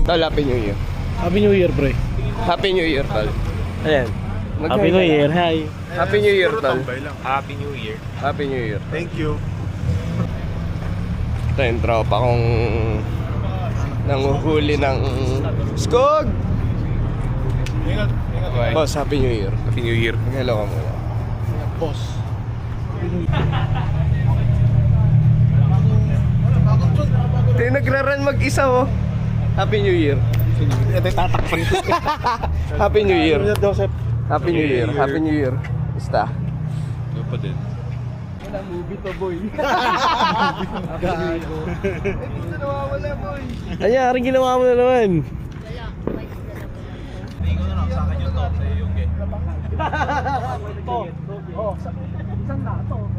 Tol, Happy New Year. Happy New Year, pre. Happy New Year, tol. Ayan. Happy New Year, hi. Happy New Year, tol. Happy New Year. Happy New Year. Thank you. Ito yung tropa kong nanguhuli ng skog. Okay. Boss, Happy New Year. Happy New Year. Mag-hello ka muna. Boss. Ito yung nagra-run mag-isa, oh. Happy New Year. Ito tatakpan ko. Happy New Year. Joseph. Happy New Year. Happy New Year. Basta. Ito pa din. Wala movie to, boy. Gago. Ito nawawala, boy. Anyaring ginawa mo na naman. Hindi ko na lang sa akin yung top sa'yo yung game. Isang na to.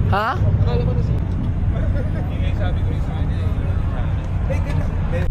Ha? Sabi ko rin sa kanya eh.